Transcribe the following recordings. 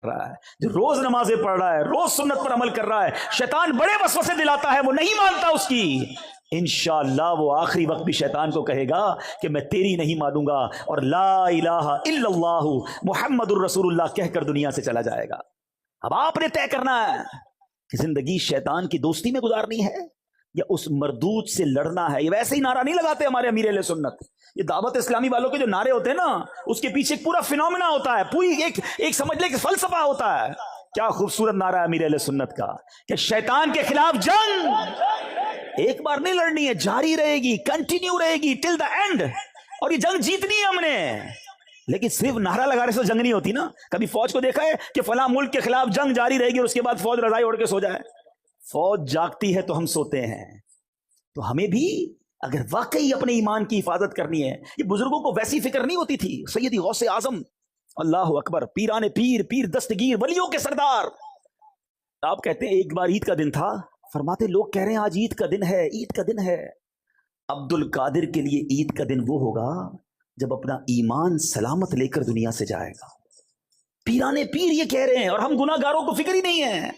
رہا ہے، جو روز نمازیں پڑھ رہا ہے، روز سنت پر عمل کر رہا ہے، شیطان بڑے وسوسے دلاتا ہے، وہ نہیں مانتا اس کی، انشاءاللہ وہ آخری وقت بھی شیطان کو کہے گا کہ میں تیری نہیں مانوں گا، اور لا الہ الا اللہ محمد الرسول اللہ کہہ کر دنیا سے چلا جائے گا۔ اب آپ نے طے کرنا ہے کہ زندگی شیطان کی دوستی میں گزارنی ہے یا اس مردود سے لڑنا ہے۔ یہ ویسے ہی نعرہ نہیں لگاتے ہمارے امیر اہل سنت، یہ دعوت اسلامی والوں کے جو نعرے ہوتے ہیں نا، اس کے پیچھے ایک پورا فینومینا ہوتا ہے، پوری ایک سمجھ لے کہ فلسفہ ہوتا ہے۔ کیا خوبصورت نعرہ ہے امیر اہل سنت کا کہ شیطان کے خلاف جنگ ایک بار نہیں لڑنی ہے، جاری رہے گی، کنٹینیو رہے گی ٹل دا اینڈ، اور یہ جنگ جیتنی ہے ہم نے۔ لیکن صرف نعرہ لگانے سے جنگ نہیں ہوتی نا۔ کبھی فوج کو دیکھا ہے کہ فلاں ملک کے خلاف جنگ جاری رہے گی اور اس کے بعد فوج رضائی اوڑھ کے سو جائے؟ فوج جاگتی ہے تو ہم سوتے ہیں۔ تو ہمیں بھی اگر واقعی اپنے ایمان کی حفاظت کرنی ہے، یہ بزرگوں کو ویسی فکر نہیں ہوتی تھی۔ سیدی غوث اعظم، اللہ اکبر، پیران پیر، پیر دستگیر، ولیوں کے سردار، آپ کہتے ہیں ایک بار عید کا دن تھا، فرماتے لوگ کہہ رہے ہیں آج عید کا دن ہے، عید کا دن ہے۔ عبد القادر کے لیے عید کا دن وہ ہوگا جب اپنا ایمان سلامت لے کر دنیا سے جائے گا۔ پیرانے پیر یہ کہہ رہے ہیں، اور ہم گناہ گاروں کو فکر ہی نہیں ہے۔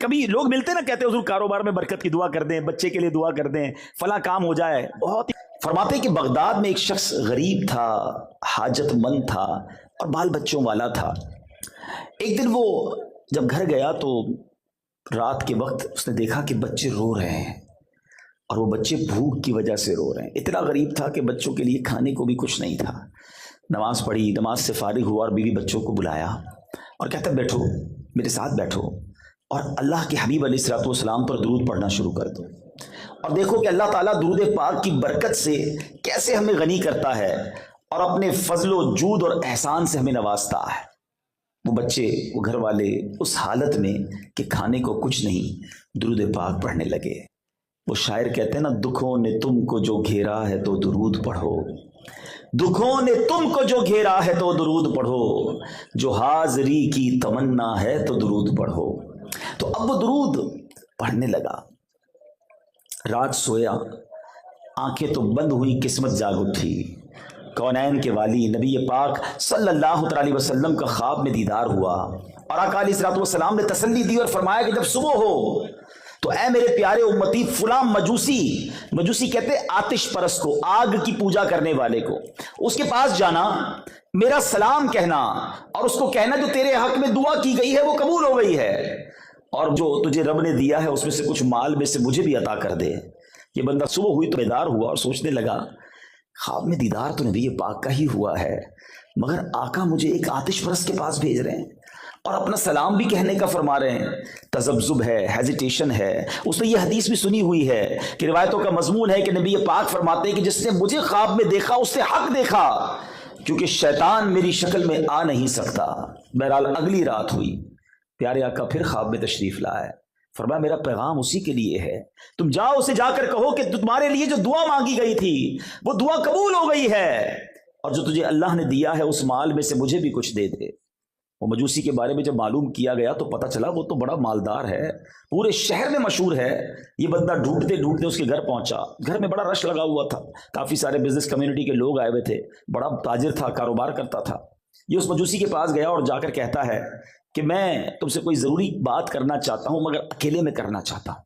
کبھی لوگ ملتے نا، کہتے ہیں حضور کاروبار میں برکت کی دعا کر دیں، بچے کے لیے دعا کر دیں، فلاں کام ہو جائے۔ بہت فرماتے کہ بغداد میں ایک شخص غریب تھا، حاجت مند تھا اور بال بچوں والا تھا۔ ایک دن وہ جب گھر گیا تو رات کے وقت اس نے دیکھا کہ بچے رو رہے ہیں، اور وہ بچے بھوک کی وجہ سے رو رہے ہیں۔ اتنا غریب تھا کہ بچوں کے لیے کھانے کو بھی کچھ نہیں تھا۔ نماز پڑھی، نماز سے فارغ ہوا اور بیوی بچوں کو بلایا اور کہتا بیٹھو، میرے ساتھ بیٹھو اور اللہ کے حبیب علیہ الصلوۃ والسلام پر درود پڑھنا شروع کر دو، اور دیکھو کہ اللہ تعالیٰ درود پاک کی برکت سے کیسے ہمیں غنی کرتا ہے اور اپنے فضل و جود اور احسان سے ہمیں نوازتا ہے۔ وہ بچے، وہ گھر والے اس حالت میں کہ کھانے کو کچھ نہیں، درود پاک پڑھنے لگے۔ وہ شاعر کہتے ہیں نا، دکھوں نے تم کو جو گھیرا ہے تو درود پڑھو، دکھوں نے تم کو جو گھیرا ہے تو درود پڑھو، جو حاضری کی تمنا ہے تو درود پڑھو۔ تو اب وہ درود پڑھنے لگا، رات سویا، آنکھیں تو بند ہوئی، قسمت جاگ اٹھی۔ کونین کے والی نبی پاک صلی اللہ علیہ وسلم کا خواب میں دیدار ہوا، اور آقا علیہ الصلوۃ والسلام نے تسلی دی اور فرمایا کہ جب صبح ہو تو اے میرے پیارے امتی، فلاں مجوسی کہتے ہیں آتش پرست کو، آگ کی پوجا کرنے والے کو، اس کے پاس جانا، میرا سلام کہنا اور اس کو کہنا جو تیرے حق میں دعا کی گئی ہے وہ قبول ہو گئی ہے، اور جو تجھے رب نے دیا ہے اس میں سے کچھ مال میں سے مجھے بھی عطا کر دے۔ یہ بندہ صبح ہوئی تو بیدار ہوا اور سوچنے لگا، خواب میں دیدار تو نبی پاک کا ہی ہوا ہے، مگر آقا مجھے ایک آتش پرست کے پاس بھیج رہے ہیں اور اپنا سلام بھی کہنے کا فرما رہے ہیں۔ تذبذب ہے، ہیزیٹیشن ہے۔ اس نے یہ حدیث بھی سنی ہوئی ہے کہ روایتوں کا مضمون ہے کہ نبی پاک فرماتے ہیں کہ جس نے مجھے خواب میں دیکھا اس نے حق دیکھا، کیونکہ شیطان میری شکل میں آ نہیں سکتا۔ بہرحال اگلی رات ہوئی، پیارے آقا پھر خواب میں تشریف لائے، فرمایا میرا پیغام اسی کے لیے ہے، تم جاؤ اسے جا کر کہو کہ تمہارے لیے جو دعا مانگی گئی تھی وہ دعا قبول ہو گئی ہے، اور جو تجھے اللہ نے دیا ہے اس مال میں سے مجھے بھی کچھ دے دے۔ وہ مجوسی کے بارے میں جب معلوم کیا گیا تو پتہ چلا وہ تو بڑا مالدار ہے، پورے شہر میں مشہور ہے۔ یہ بندہ ڈھونڈتے ڈھونڈتے اس کے گھر پہنچا، گھر میں بڑا رش لگا ہوا تھا، کافی سارے بزنس کمیونٹی کے لوگ آئے ہوئے تھے، بڑا تاجر تھا، کاروبار کرتا تھا۔ یہ اس مجوسی کے پاس گیا اور جا کر کہتا ہے کہ میں تم سے کوئی ضروری بات کرنا چاہتا ہوں مگر اکیلے میں کرنا چاہتا ہوں۔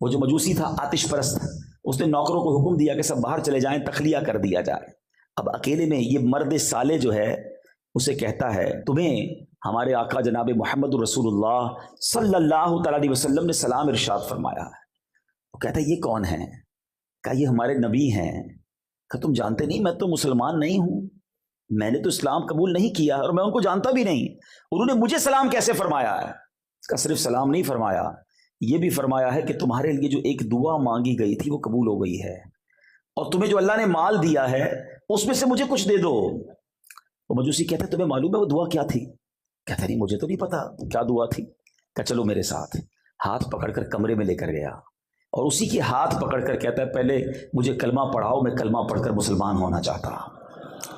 وہ جو مجوسی تھا آتش پرست، اس نے نوکروں کو حکم دیا کہ سب باہر چلے جائیں، تخلیہ کر دیا جائے۔ اب اکیلے میں یہ مرد صالح جو ہے اسے کہتا ہے تمہیں ہمارے آقا جناب محمد الرسول اللہ صلی اللہ تعالی علیہ وسلم نے سلام ارشاد فرمایا ہے۔ وہ کہتا ہے یہ کون ہیں؟ کہا یہ ہمارے نبی ہیں۔ کہا تم جانتے نہیں میں تو مسلمان نہیں ہوں، میں نے تو اسلام قبول نہیں کیا اور میں ان کو جانتا بھی نہیں، انہوں نے مجھے سلام کیسے فرمایا ہے؟ اس کا صرف سلام نہیں فرمایا، یہ بھی فرمایا ہے کہ تمہارے لیے جو ایک دعا مانگی گئی تھی وہ قبول ہو گئی ہے، اور تمہیں جو اللہ نے مال دیا ہے اس میں سے مجھے کچھ دے دو۔ وہ مجوسی کہتا ہے تمہیں معلوم ہے وہ دعا کیا تھی؟ کہتا نہیں مجھے تو نہیں پتا کیا دعا تھی۔ کہا چلو میرے ساتھ، ہاتھ پکڑ کر کمرے میں لے کر گیا اور اسی کے ہاتھ پکڑ کر کہتا ہے پہلے مجھے کلمہ پڑھاؤ، میں کلمہ پڑھ کر مسلمان ہونا چاہتا۔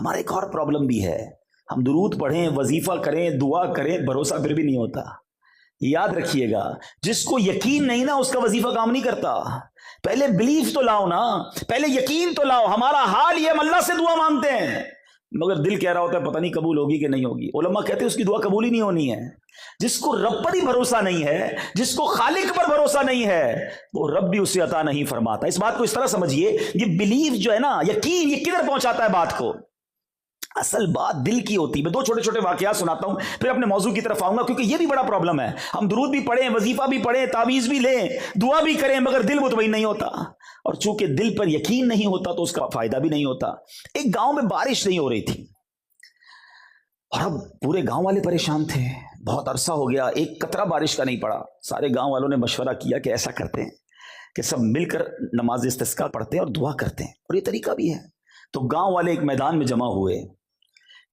ہمارا ایک اور پرابلم بھی ہے، ہم درود پڑھیں، وظیفہ کریں، دعا کریں، بھروسہ پھر بھی نہیں ہوتا۔ یاد رکھیے گا، جس کو یقین نہیں نا اس کا وظیفہ کام نہیں کرتا۔ پہلے بلیف تو لاؤ نا، پہلے یقین تو لاؤ۔ ہمارا حال یہ، ہم اللہ سے دعا مانگتے ہیں مگر دل کہہ رہا ہوتا ہے پتہ نہیں قبول ہوگی کہ نہیں ہوگی۔ علماء کہتے ہیں اس کی دعا قبول ہی نہیں ہونی ہے۔ جس کو رب پر ہی بھروسہ نہیں ہے، جس کو خالق پر بھروسہ نہیں ہے، وہ رب بھی اسے عطا نہیں فرماتا۔ اس بات کو اس طرح سمجھیے، یہ بلیف جو ہے نا، یقین، یہ کدھر پہنچاتا ہے بات کو؟ اصل بات دل کی ہوتی ہے۔ میں دو چھوٹے چھوٹے واقعات سناتا ہوں، پھر اپنے موضوع کی طرف آؤں گا، کیونکہ یہ بھی بڑا پرابلم ہے۔ ہم درود بھی پڑھیں، وظیفہ بھی پڑھیں، تعویذ بھی لیں، دعا بھی کریں، مگر دل مطمئن نہیں ہوتا، اور چونکہ دل پر یقین نہیں ہوتا تو اس کا فائدہ بھی نہیں ہوتا۔ ایک گاؤں میں بارش نہیں ہو رہی تھی، اور اب پورے گاؤں والے پریشان تھے، بہت عرصہ ہو گیا ایک قطرہ بارش کا نہیں پڑا۔ سارے گاؤں والوں نے مشورہ کیا کہ ایسا کرتے ہیں کہ سب مل کر نماز استسقاء پڑھتے ہیں اور دعا کرتے ہیں، اور یہ طریقہ بھی ہے۔ تو گاؤں والے ایک میدان میں جمع ہوئے،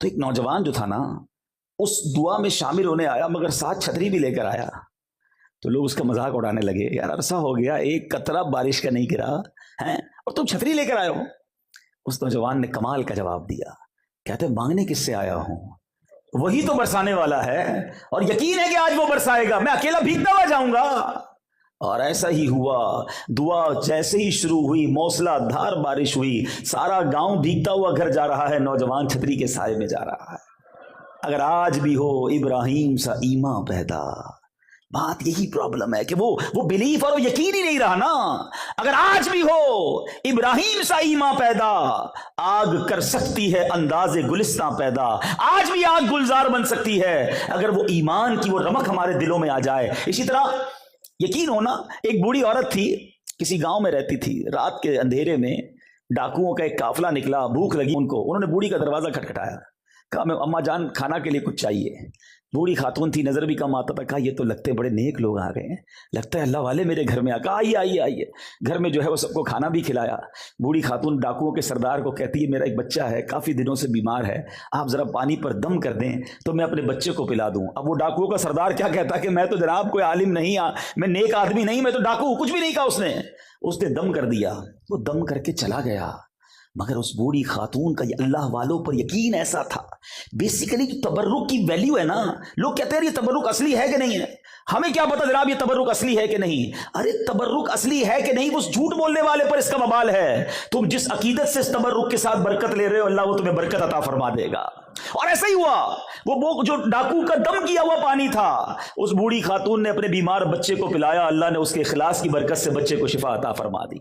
تو ایک نوجوان جو تھا نا، اس دعا میں شامل ہونے آیا، مگر ساتھ چھتری بھی لے کر آیا۔ تو لوگ اس کا مذاق اڑانے لگے، یار عرصہ ہو گیا ایک قطرہ بارش کا نہیں گرا ہے اور تم چھتری لے کر آئے ہو۔ اس نوجوان نے کمال کا جواب دیا، کہتے مانگنے کس سے آیا ہوں، وہی تو برسانے والا ہے، اور یقین ہے کہ آج وہ برسائے گا، میں اکیلا بھیگتا ہوا جاؤں گا۔ اور ایسا ہی ہوا، دعا جیسے ہی شروع ہوئی، موسلا دھار بارش ہوئی، سارا گاؤں بھیگتا ہوا گھر جا رہا ہے، نوجوان چھتری کے سائے میں جا رہا ہے۔ اگر آج بھی ہو ابراہیم سا ایمان پیدا، بات یہی پرابلم ہے کہ وہ بلیف اور وہ یقین ہی نہیں رہا نا۔ اگر آج بھی ہو ابراہیم سا ایمان پیدا، آگ کر سکتی ہے انداز گلستاں پیدا، آج بھی آگ گلزار بن سکتی ہے اگر وہ ایمان کی وہ رمق ہمارے دلوں میں آ جائے۔ اسی طرح یقین ہونا، ایک بوڑھی عورت تھی، کسی گاؤں میں رہتی تھی، رات کے اندھیرے میں ڈاکوؤں کا ایک قافلہ نکلا، بھوک لگی ان کو، انہوں نے بوڑھی کا دروازہ کھٹکھٹایا، کہا میں اماں جان کھانا کے لیے کچھ چاہیے۔ بوڑھی خاتون تھی، نظر بھی کم آتا تھا، کہا یہ تو لگتے بڑے نیک لوگ آ گئے ہیں، لگتا ہے اللہ والے میرے گھر میں آ، کہا آئیے آئیے آئیے۔ گھر میں جو ہے وہ سب کو کھانا بھی کھلایا۔ بوڑھی خاتون ڈاکوؤں کے سردار کو کہتی ہے میرا ایک بچہ ہے، کافی دنوں سے بیمار ہے، آپ ذرا پانی پر دم کر دیں تو میں اپنے بچے کو پلا دوں۔ اب وہ ڈاکوؤں کا سردار کیا کہتا کہ میں تو جناب کوئی عالم نہیں، میں نیک آدمی نہیں، میں تو ڈاکو، کچھ بھی نہیں کہا اس نے دم کر دیا۔ وہ دم کر کے چلا گیا، مگر اس بوڑھی خاتون کا اللہ والوں پر یقین ایسا تھا۔ بیسیکلی جو تبرک کی ویلیو ہے نا، لوگ کہتے ہیں یہ تبرک اصلی ہے کہ نہیں ہے، ہمیں کیا پتا جناب یہ تبرک اصلی ہے کہ نہیں۔ ارے تبرک اصلی ہے کہ نہیں وہ جھوٹ بولنے والے پر اس کا وبال ہے۔ تم جس عقیدت سے اس تبرک کے ساتھ برکت لے رہے ہو، اللہ وہ تمہیں برکت عطا فرما دے گا۔ اور ایسا ہی ہوا، وہ جو ڈاکو کا دم کیا ہوا پانی تھا، اس بوڑھی خاتون نے اپنے بیمار بچے کو پلایا، اللہ نے اس کے اخلاص کی برکت سے بچے کو شفا عطا فرما دی۔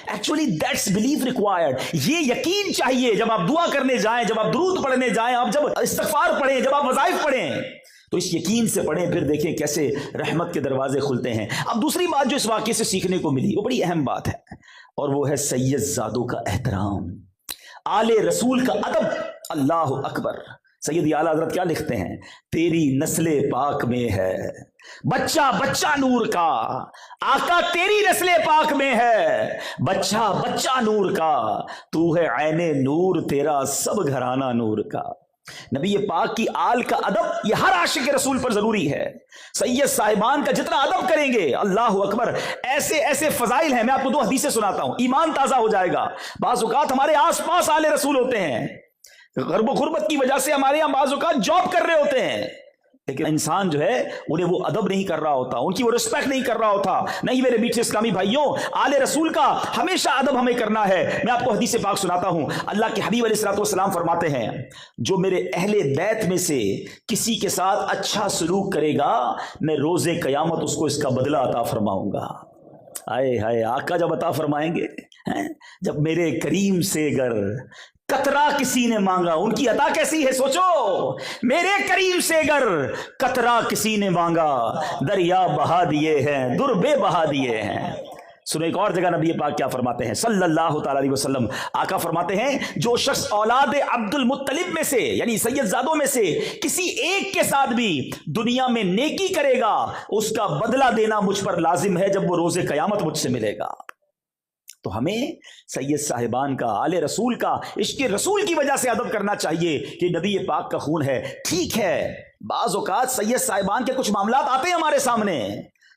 Actually that's belief required. یہ یقین چاہیے جب آپ دعا کرنے جائیں، جب آپ درود پڑھنے جائیں، آپ جب استغفار پڑھیں، جب آپ وظائف پڑھیں، تو اس یقین سے پڑھیں، پھر دیکھیں کیسے رحمت کے دروازے کھلتے ہیں۔ اب دوسری بات جو اس واقعے سے سیکھنے کو ملی، وہ بڑی اہم بات ہے، اور وہ ہے سید زادوں کا احترام، آل رسول کا ادب۔ اللہ اکبر۔ سید اعلیٰ حضرت کیا لکھتے ہیں، تیری نسل پاک میں ہے بچہ بچہ نور کا، آقا تیری نسل پاک میں ہے بچہ بچہ نور کا، تو ہے عین نور تیرا سب گھرانہ نور کا۔ نبی پاک کی آل کا ادب یہ ہر عاشق رسول پر ضروری ہے۔ سید صاحبان کا جتنا ادب کریں گے، اللہ اکبر، ایسے ایسے فضائل ہیں۔ میں آپ کو دو حدیثیں سناتا ہوں، ایمان تازہ ہو جائے گا۔ بعض اوقات ہمارے آس پاس آل رسول ہوتے ہیں، غرب و غربت کی وجہ سے ہمارے یہاں بعض اوقات جاب کر رہے ہوتے ہیں، لیکن انسان جو ہے انہیں وہ ادب نہیں کر رہا ہوتا، ان کی وہ رسپیکٹ نہیں کر رہا ہوتا۔ نہیں میرے میٹھے اسلامی بھائیوں، آل رسول کا ہمیشہ ادب ہمیں کرنا ہے۔ میں آپ کو حدیث پاک سناتا ہوں، اللہ کے حبیب علیہ الصلوۃ والسلام فرماتے ہیں، جو میرے اہل بیت میں سے کسی کے ساتھ اچھا سلوک کرے گا، میں روز قیامت اس کو اس کا بدلہ عطا فرماؤں گا۔ آئے ہائے، آقا جب عطا فرمائیں گے، جب میرے کریم سے گر قطرہ کسی نے مانگا، ان کی عطا کیسی ہے سوچو، میرے کریم سے گر قطرہ کسی نے مانگا، دریا بہا دیے ہیں، در بے بہا دیے ہیں۔ سنو ایک اور جگہ نبی پاک کیا فرماتے ہیں صلی اللہ تعالی علیہ وسلم، آقا فرماتے ہیں جو شخص اولاد عبد المطلب میں سے یعنی سید زادوں میں سے کسی ایک کے ساتھ بھی دنیا میں نیکی کرے گا، اس کا بدلہ دینا مجھ پر لازم ہے جب وہ روز قیامت مجھ سے ملے گا۔ تو ہمیں سید صاحبان کا، آل رسول کا، عشق رسول کی وجہ سے ادب کرنا چاہیے کہ نبی پاک کا خون ہے۔ ٹھیک ہے بعض اوقات سید صاحبان کے کچھ معاملات آتے ہیں ہمارے سامنے،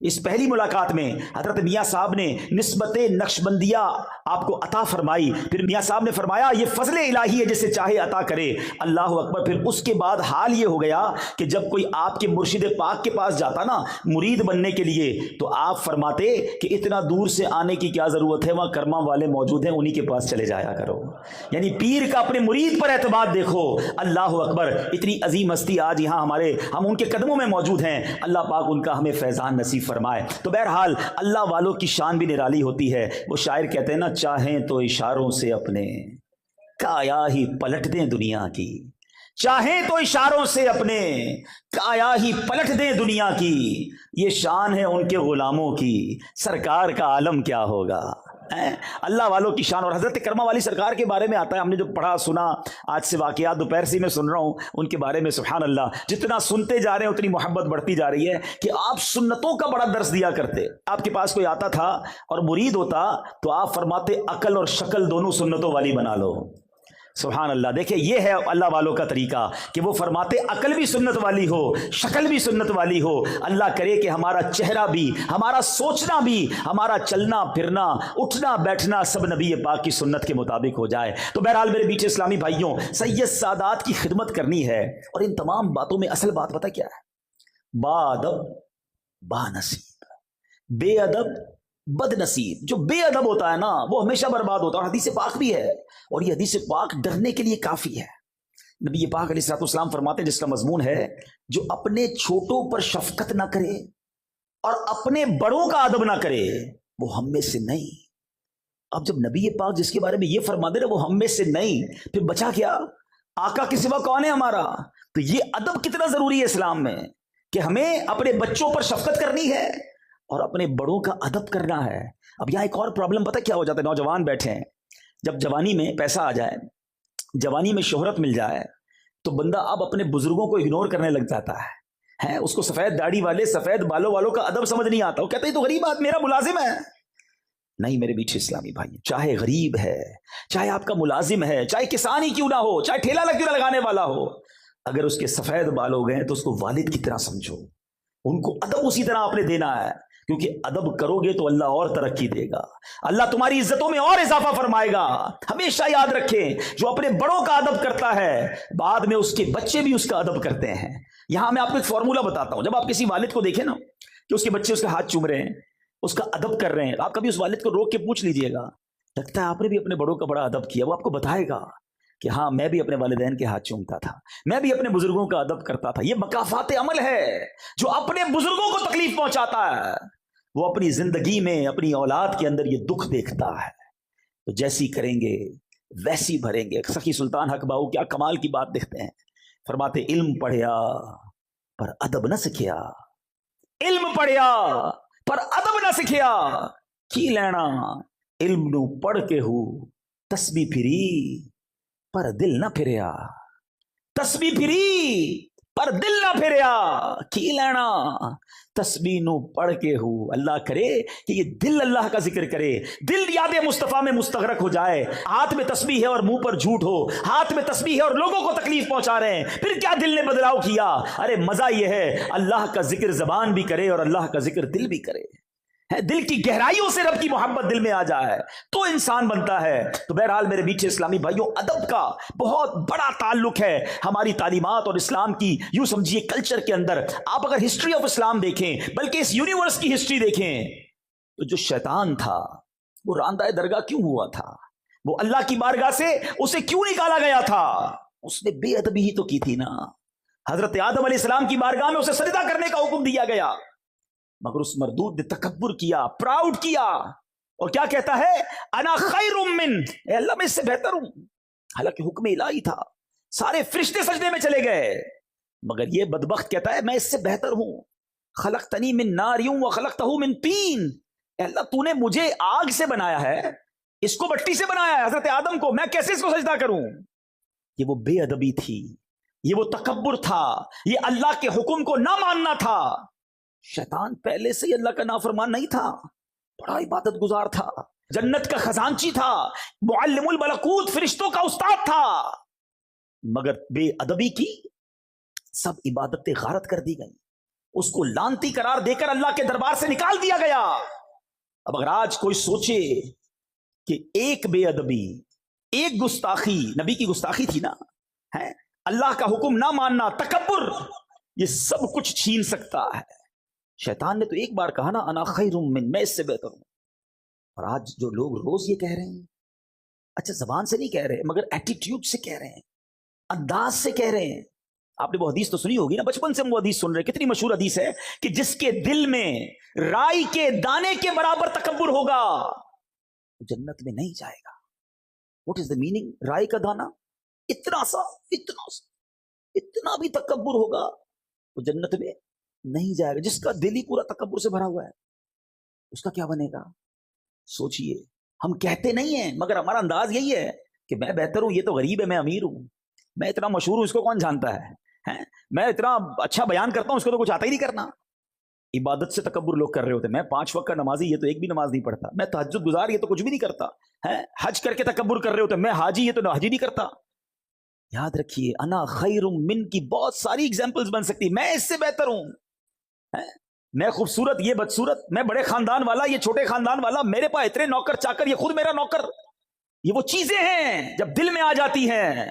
اس پہلی ملاقات میں حضرت میاں صاحب نے نسبت نقشبندیہ آپ کو عطا فرمائی. پھر میاں صاحب نے فرمایا یہ فضل الہی ہے جسے چاہے عطا کرے. اللہ اکبر. پھر اس کے بعد حال یہ ہو گیا کہ جب کوئی آپ کے مرشد پاک کے پاس جاتا نا مرید بننے کے لیے تو آپ فرماتے کہ اتنا دور سے آنے کی کیا ضرورت ہے, وہاں کرما والے موجود ہیں, انہی کے پاس چلے جایا کرو. یعنی پیر کا اپنے مرید پر اعتماد دیکھو. اللہ اکبر. اتنی عظیم ہستی آج یہاں ہم ان کے قدموں میں موجود ہیں. اللہ پاک ان کا ہمیں فیضان نصیب فرمائے. تو بہرحال اللہ والوں کی شان بھی نرالی ہوتی ہے. وہ شاعر کہتے ہیں نا, چاہیں تو اشاروں سے اپنے کایا ہی پلٹ دیں دنیا کی. چاہیں تو اشاروں سے اپنے کایا ہی پلٹ دیں دنیا کی. یہ شان ہے ان کے غلاموں کی, سرکار کا عالم کیا ہوگا. اللہ والوں کی شان. اور حضرت کرما والی سرکار کے بارے میں آتا ہے, ہم نے جو پڑھا سنا آج سے واقعات دوپہر سے میں سن رہا ہوں ان کے بارے میں, سبحان اللہ, جتنا سنتے جا رہے ہیں اتنی محبت بڑھتی جا رہی ہے کہ آپ سنتوں کا بڑا درس دیا کرتے. آپ کے پاس کوئی آتا تھا اور مرید ہوتا تو آپ فرماتے عقل اور شکل دونوں سنتوں والی بنا لو. سبحان اللہ. دیکھیں یہ ہے اللہ والوں کا طریقہ کہ وہ فرماتے عقل بھی سنت والی ہو, شکل بھی سنت والی ہو. اللہ کرے کہ ہمارا چہرہ بھی, ہمارا سوچنا بھی, ہمارا چلنا پھرنا, اٹھنا بیٹھنا سب نبی پاک کی سنت کے مطابق ہو جائے. تو بہرحال میرے بیچ اسلامی بھائیوں, سید سادات کی خدمت کرنی ہے. اور ان تمام باتوں میں اصل بات پتہ کیا ہے؟ با ادب با نصیب, بے ادب بد نصیب. جو بے ادب ہوتا ہے نا وہ ہمیشہ برباد ہوتا ہے. اور حدیث پاک بھی ہے, اور یہ حدیث پاک ڈرنے کے لیے کافی ہے. نبی پاک علیہ الصلوۃ والسلام فرماتے ہیں, جس کا مضمون ہے جو اپنے چھوٹوں پر شفقت نہ کرے اور اپنے بڑوں کا ادب نہ کرے وہ ہم میں سے نہیں. اب جب نبی پاک جس کے بارے میں یہ فرما دے رہے وہ ہم میں سے نہیں, پھر بچا کیا؟ آقا کے سوا کون ہے ہمارا؟ تو یہ ادب کتنا ضروری ہے اسلام میں کہ ہمیں اپنے بچوں پر شفقت کرنی ہے اور اپنے بڑوں کا ادب کرنا ہے. اب یہاں ایک اور پرابلم پتہ کیا ہو جاتا ہے؟ نوجوان بیٹھے ہیں, جب جوانی میں پیسہ آ جائے, جوانی میں شہرت مل جائے تو بندہ اب اپنے بزرگوں کو اگنور کرنے لگ جاتا ہے. اس کو سفید داڑھی والے سفید بالوں والوں کا ادب سمجھ نہیں آتا. وہ کہتے ہیں تو غریب آدمی میرا ملازم ہے. نہیں میرے بیچ اسلامی بھائی, چاہے غریب ہے, چاہے آپ کا ملازم ہے, چاہے کسان ہی کیوں نہ ہو, چاہے ٹھیلا لگانے والا ہو, اگر اس کے سفید بال ہو گئے تو اس کو والد کی طرح سمجھو. ان کو ادب اسی طرح آپ نے دینا ہے, کیونکہ ادب کرو گے تو اللہ اور ترقی دے گا, اللہ تمہاری عزتوں میں اور اضافہ فرمائے گا. ہمیشہ یاد رکھیں, جو اپنے بڑوں کا ادب کرتا ہے بعد میں اس کے بچے بھی اس کا ادب کرتے ہیں. یہاں میں آپ کو ایک فارمولا بتاتا ہوں. جب آپ کسی والد کو دیکھیں نا کہ اس کے بچے اس کا ہاتھ چوم رہے ہیں, اس کا ادب کر رہے ہیں, آپ کبھی اس والد کو روک کے پوچھ لیجئے گا, لگتا ہے آپ نے بھی اپنے بڑوں کا بڑا ادب کیا. وہ آپ کو بتائے گا کہ ہاں میں بھی اپنے والدین کے ہاتھ چومتا تھا, میں بھی اپنے بزرگوں کا ادب کرتا تھا. یہ مکافات عمل ہے. جو اپنے بزرگوں کو تکلیف پہنچاتا ہے وہ اپنی زندگی میں اپنی اولاد کے اندر یہ دکھ دیکھتا ہے. تو جیسی کریں گے ویسی بھریں گے. سخی سلطان حق باؤ کیا کمال کی بات دیکھتے ہیں, فرماتے علم پڑھیا پر ادب نہ سکھیا, علم پڑھیا پر ادب نہ سکھیا, کی لینا علم نو پڑھ کے ہو تسبیح پھری پر دل نہ پھریا, تسبیح پھری پر دل نہ پھریا, کی لینا تسبیح نو پڑھ کے ہو. اللہ کرے کہ یہ دل اللہ کا ذکر کرے, دل یاد مصطفیٰ میں مستغرق ہو جائے. ہاتھ میں تسبیح ہے اور منہ پر جھوٹ ہو, ہاتھ میں تسبیح ہے اور لوگوں کو تکلیف پہنچا رہے ہیں, پھر کیا دل نے بدلاؤ کیا؟ ارے مزہ یہ ہے اللہ کا ذکر زبان بھی کرے اور اللہ کا ذکر دل بھی کرے. دل کی گہرائیوں سے رب کی محبت دل میں آ جائے تو انسان بنتا ہے. تو بہرحال میرے بیچ اسلامی بھائیوں, ادب کا بہت بڑا تعلق ہے ہماری تعلیمات اور اسلام کی یوں سمجھیے کلچر کے اندر. آپ اگر ہسٹری آف اسلام دیکھیں, بلکہ اس یونیورس کی ہسٹری دیکھیں, تو جو شیطان تھا وہ راندہ درگاہ کیوں ہوا تھا؟ وہ اللہ کی بارگاہ سے اسے کیوں نکالا گیا تھا؟ اس نے بے ادبی ہی تو کی تھی نا. حضرت آدم علیہ السلام کی بارگاہ میں اسے سجدہ کرنے کا حکم دیا گیا, مگر اس مردود نے تکبر کیا, پراؤڈ کیا, اور کیا کہتا ہے؟ انا خیر من, اے اللہ میں اس سے بہتر ہوں. حالانکہ حکم الہی تھا, سارے فرشتے سجدے میں چلے گئے, مگر یہ بدبخت کہتا ہے میں اس سے بہتر ہوں. خلقتنی من نار وخلقتہ من طین, اے اللہ تو نے مجھے آگ سے بنایا ہے, اس کو مٹی سے بنایا ہے, حضرت آدم کو, میں کیسے اس کو سجدہ کروں؟ یہ وہ بے ادبی تھی, یہ وہ تکبر تھا, یہ اللہ کے حکم کو نہ ماننا تھا. شیطان پہلے سے ہی اللہ کا نافرمان نہیں تھا, بڑا عبادت گزار تھا, جنت کا خزانچی تھا, معلم الملکوت فرشتوں کا استاد تھا, مگر بے ادبی کی سب عبادتیں غارت کر دی گئی. اس کو لانتی قرار دے کر اللہ کے دربار سے نکال دیا گیا۔ اب اگر آج کوئی سوچے کہ ایک بے ادبی، ایک گستاخی، نبی کی گستاخی تھی نا، ہے اللہ کا حکم نہ ماننا، تکبر، یہ سب کچھ چھین سکتا ہے۔ شیطان نے تو ایک بار کہا نا انا خیر من، میں اس سے بہتر ہوں۔ اور آج جو لوگ روز یہ کہہ رہے ہیں، اچھا زبان سے نہیں کہہ رہے مگر ایٹیٹیوڈ سے کہہ رہے ہیں، انداز سے کہہ رہے ہیں۔ آپ نے وہ حدیث تو سنی ہوگی نا، بچپن سے ہم وہ حدیث سن رہے ہیں، کتنی مشہور حدیث ہے کہ جس کے دل میں رائی کے دانے کے برابر تکبر ہوگا وہ جنت میں نہیں جائے گا۔ What is the meaning? رائی کا دانا اتنا سا اتنا بھی تکبر ہوگا وہ جنت میں نہیں جائے گا۔ جس کا دل ہی پورا تکبر سے بھرا ہوا ہے اس کا کیا بنے گا؟ سوچئے، ہم کہتے نہیں ہیں مگر ہمارا انداز یہی ہے کہ میں بہتر ہوں، یہ تو غریب ہے، میں امیر ہوں، میں اتنا مشہور ہوں، اس کو کون جانتا ہے، میں اتنا اچھا بیان کرتا ہوں، اس کو تو کچھ آتا ہی نہیں کرنا۔ عبادت سے تکبر لوگ کر رہے ہوتے ہیں، میں 5 وقت کا نمازی، یہ تو ایک بھی نماز نہیں پڑھتا، میں تہجد گزار، یہ تو کچھ بھی نہیں کرتا، حج کر کے تکبر کر رہے ہوتے ہیں، میں حاجی، یہ تو حج ہی نہیں کرتا۔ یاد رکھیے انا خیر من کی بہت ساری ایگزامپلز بن سکتی، میں اس سے بہتر ہوں، میں خوبصورت، یہ بدصورت، میں بڑے خاندان والا، یہ چھوٹے خاندان والا، میرے پاس اتنے نوکر چاکر، یہ خود میرا نوکر۔ یہ وہ چیزیں ہیں جب دل میں آ جاتی ہیں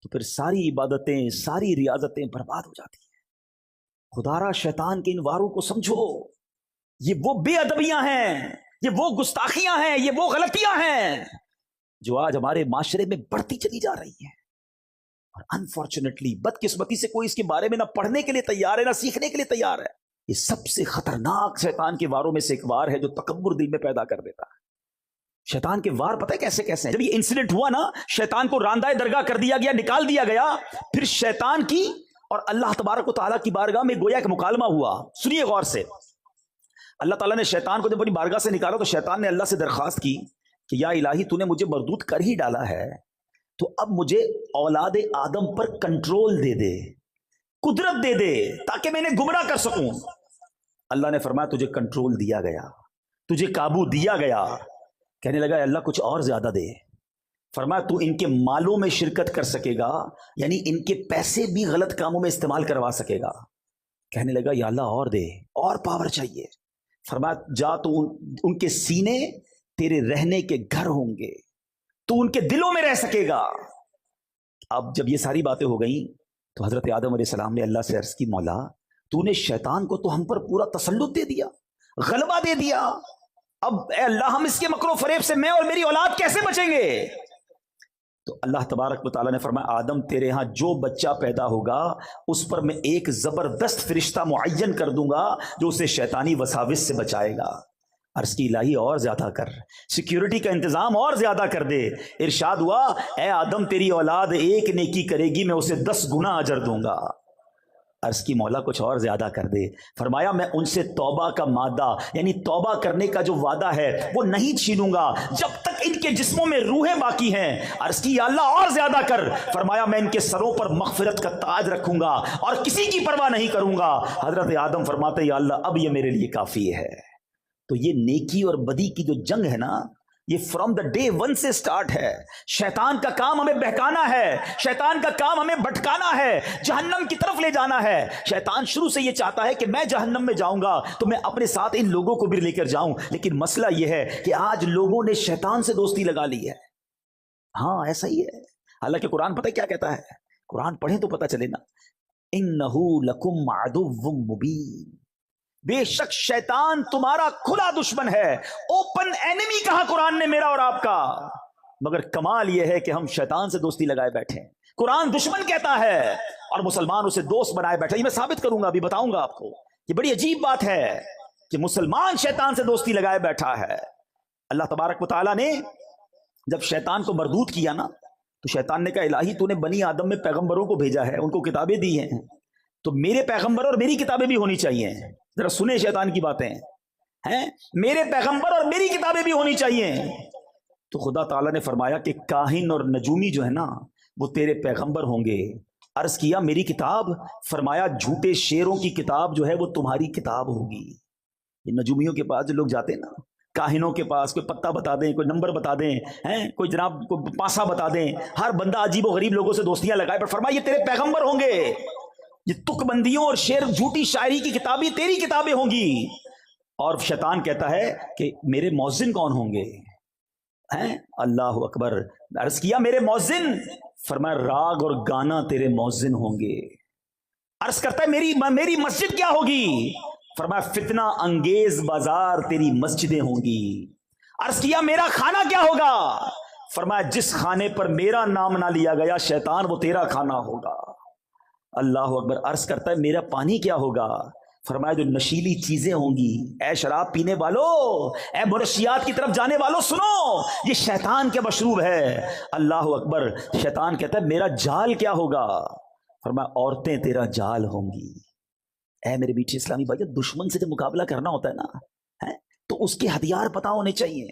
تو پھر ساری عبادتیں، ساری ریاضتیں برباد ہو جاتی ہیں۔ خدا را شیطان کے ان واروں کو سمجھو، یہ وہ بے ادبیاں ہیں، یہ وہ گستاخیاں ہیں، یہ وہ غلطیاں ہیں جو آج ہمارے معاشرے میں بڑھتی چلی جا رہی ہیں۔ اور انفارچونیٹلی، بدقسمتی سے کوئی اس کے بارے میں نہ پڑھنے کے لیے تیار ہے نہ سیکھنے کے لیے تیار ہے۔ یہ سب سے خطرناک شیطان کے واروں میں سے ایک وار ہے جو تکبر دل میں پیدا کر دیتا ہے۔ شیطان کے وار پتہ ہے کیسے کیسے ہیں؟ جب یہ انسیڈنٹ ہوا نا، شیطان کو راندہ درگاہ کر دیا گیا، نکال دیا گیا، پھر شیطان کی اور اللہ تبارک و تعالیٰ کی بارگاہ میں گویا ایک مکالمہ ہوا۔ سنیے غور سے، اللہ تعالیٰ نے شیطان کو جب اپنی بارگاہ سے نکالا تو شیطان نے اللہ سے درخواست کی کہ یا الہی تو نے مجھے مردود کر ہی ڈالا ہے، تو اب مجھے اولاد آدم پر کنٹرول دے دے، قدرت دے دے، تاکہ میں انہیں گمراہ کر سکوں۔ اللہ نے فرمایا تجھے کنٹرول دیا گیا، تجھے قابو دیا گیا۔ کہنے لگا اللہ کچھ اور زیادہ دے۔ فرمایا تو ان کے مالوں میں شرکت کر سکے گا، یعنی ان کے پیسے بھی غلط کاموں میں استعمال کروا سکے گا۔ کہنے لگا یا اللہ اور دے، اور پاور چاہیے۔ فرمایا جا تو ان کے سینے تیرے رہنے کے گھر ہوں گے، تو ان کے دلوں میں رہ سکے گا۔ اب جب یہ ساری باتیں ہو گئیں تو حضرت آدم علیہ السلام نے اللہ سے عرض کی مولا تو نے شیطان کو تو ہم پر پورا تسلط دے دیا، غلبہ دے دیا، اب اے اللہ ہم اس کے مکر و فریب سے میں اور میری اولاد کیسے بچیں گے؟ تو اللہ تبارک و تعالیٰ نے فرمایا آدم تیرے ہاں جو بچہ پیدا ہوگا اس پر میں ایک زبردست فرشتہ معین کر دوں گا جو اسے شیطانی وساوس سے بچائے گا۔ عرض کی الہی اور زیادہ کر، سیکیورٹی کا انتظام اور زیادہ کر دے۔ ارشاد ہوا اے آدم تیری اولاد ایک نیکی کرے گی میں اسے 10 گنا اجر دوں گا۔ عرض کی مولا کچھ اور زیادہ کر دے۔ فرمایا میں ان سے توبہ کا مادہ یعنی توبہ کرنے کا جو وعدہ ہے وہ نہیں چھینوں گا جب تک ان کے جسموں میں روحیں باقی ہیں۔ عرض کی یا اللہ اور زیادہ کر۔ فرمایا میں ان کے سروں پر مغفرت کا تاج رکھوں گا اور کسی کی پرواہ نہیں کروں گا۔ حضرت آدم فرماتے یا اللہ اب یہ میرے لیے کافی ہے۔ تو یہ نیکی اور بدی کی جو جنگ ہے نا، یہ فرام دا ڈے 1 سے سٹارٹ ہے۔ شیطان کا کام ہمیں بہکانا ہے، شیطان کا کام ہمیں بھٹکانا ہے، جہنم کی طرف لے جانا ہے۔ شیطان شروع سے یہ چاہتا ہے کہ میں جہنم میں جاؤں گا تو میں اپنے ساتھ ان لوگوں کو بھی لے کر جاؤں، لیکن مسئلہ یہ ہے کہ آج لوگوں نے شیطان سے دوستی لگا لی ہے۔ ہاں ایسا ہی ہے، حالانکہ قرآن پتہ کیا کہتا ہے؟ قرآن پڑھیں تو پتہ چلے نا، انہو لکم عدو مبین، بے شک شیطان تمہارا کھلا دشمن ہے، اوپن اینیمی کہا قرآن نے میرا اور آپ کا۔ مگر کمال یہ ہے کہ ہم شیطان سے دوستی لگائے بیٹھے ہیں۔ قرآن دشمن کہتا ہے اور مسلمان اسے دوست بنائے بیٹھے۔ یہ میں ثابت کروں گا، ابھی بتاؤں گا آپ کو۔ یہ بڑی عجیب بات ہے کہ مسلمان شیطان سے دوستی لگائے بیٹھا ہے۔ اللہ تبارک و تعالیٰ نے جب شیطان کو مردود کیا نا تو شیطان نے کہا الہی تو نے بنی آدم میں پیغمبروں کو بھیجا ہے، ان کو کتابیں دی ہیں، تو میرے پیغمبر اور میری کتابیں بھی ہونی چاہیے۔ ذرا سنیں شیطان کی باتیں ہیں، میرے پیغمبر اور میری کتابیں بھی ہونی چاہیے۔ تو خدا تعالیٰ نے فرمایا کہ کاہن اور نجومی جو ہے نا وہ تیرے پیغمبر ہوں گے۔ عرض کیا میری کتاب؟ فرمایا جھوٹے شیروں کی کتاب جو ہے وہ تمہاری کتاب ہوگی۔ یہ نجومیوں کے پاس جو لوگ جاتے ہیں نا، کاہنوں کے پاس، کوئی پتہ بتا دیں، کوئی نمبر بتا دیں، کوئی جناب کوئی پاسا بتا دیں، ہر بندہ عجیب و غریب لوگوں سے دوستیاں لگائے، پر فرمایا یہ تیرے پیغمبر ہوں گے۔ یہ تک بندیوں اور شعر جھوٹی شاعری کی کتابیں تیری کتابیں ہوں گی. اور شیطان کہتا ہے کہ میرے مؤذن کون ہوں گے؟ اللہ اکبر. عرض کیا میرے مؤذن؟ فرمایا راگ اور گانا تیرے مؤذن ہوں گے. عرض کرتا ہے میری مسجد کیا ہوگی؟ فرمایا فتنہ انگیز بازار تیری مسجدیں ہوں گی. عرض کیا میرا کھانا کیا ہوگا؟ فرمایا جس کھانے پر میرا نام نہ لیا گیا شیطان وہ تیرا کھانا ہوگا. اللہ اکبر. عرض کرتا ہے میرا پانی کیا ہوگا؟ فرمایا جو نشیلی چیزیں ہوں گی. اے شراب پینے والو، اے منشیات کی طرف جانے والو، سنو یہ شیطان کے مشروب ہے. اللہ اکبر. شیطان کہتا ہے میرا جال کیا ہوگا؟ فرمایا عورتیں تیرا جال ہوں گی. اے میرے میٹھے اسلامی بھائی، دشمن سے جب مقابلہ کرنا ہوتا ہے نا تو اس کے ہتھیار پتہ ہونے چاہیے،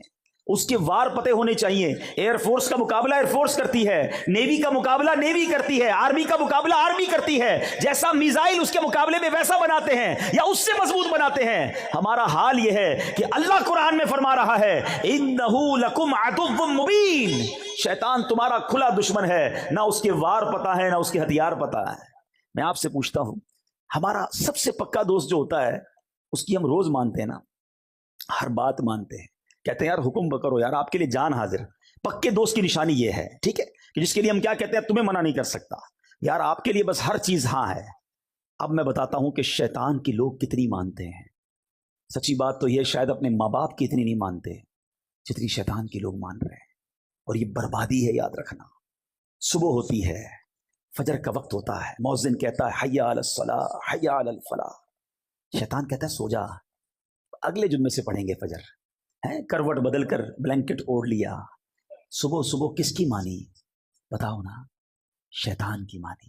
اس کے وار پتے ہونے چاہیے. ایئر فورس کا مقابلہ ایئر فورس کرتی ہے، نیوی کا مقابلہ نیوی کرتی ہے، آرمی کا مقابلہ آرمی کرتی ہے. جیسا میزائل اس کے مقابلے میں ویسا بناتے ہیں یا اس سے مضبوط بناتے ہیں. ہمارا حال یہ ہے کہ اللہ قرآن میں فرما رہا ہے اِنَّهُ لَكُمْ عَدُوٌّ مُبِينٌ. شیطان تمہارا کھلا دشمن ہے، نہ اس کے وار پتہ ہے نہ اس کے ہتھیار پتہ ہے. میں آپ سے پوچھتا ہوں، ہمارا سب سے پکا دوست جو ہوتا ہے اس کی ہم روز مانتے ہیں نا، ہر بات مانتے ہیں، کہتے ہیں یار حکم کرو یار، آپ کے لیے جان حاضر. پکے دوست کی نشانی یہ ہے، ٹھیک ہے، کہ جس کے لیے ہم کیا کہتے ہیں تمہیں منع نہیں کر سکتا یار، آپ کے لیے بس ہر چیز ہاں ہے. اب میں بتاتا ہوں کہ شیطان کی لوگ کتنی مانتے ہیں. سچی بات تو یہ شاید اپنے ماں باپ کی اتنی نہیں مانتے جتنی شیطان کی لوگ مان رہے ہیں. اور یہ بربادی ہے، یاد رکھنا. صبح ہوتی ہے، فجر کا وقت ہوتا ہے، مؤذن کہتا ہے حی علی الصلاۃ حی علی الفلاح. شیطان کہتا ہے سو جا، اگلے جمعے سے پڑھیں گے فجر. کروٹ بدل کر بلینکٹ اوڑھ لیا. صبح صبح کس کی مانی؟ بتاؤ نا، شیطان کی مانی.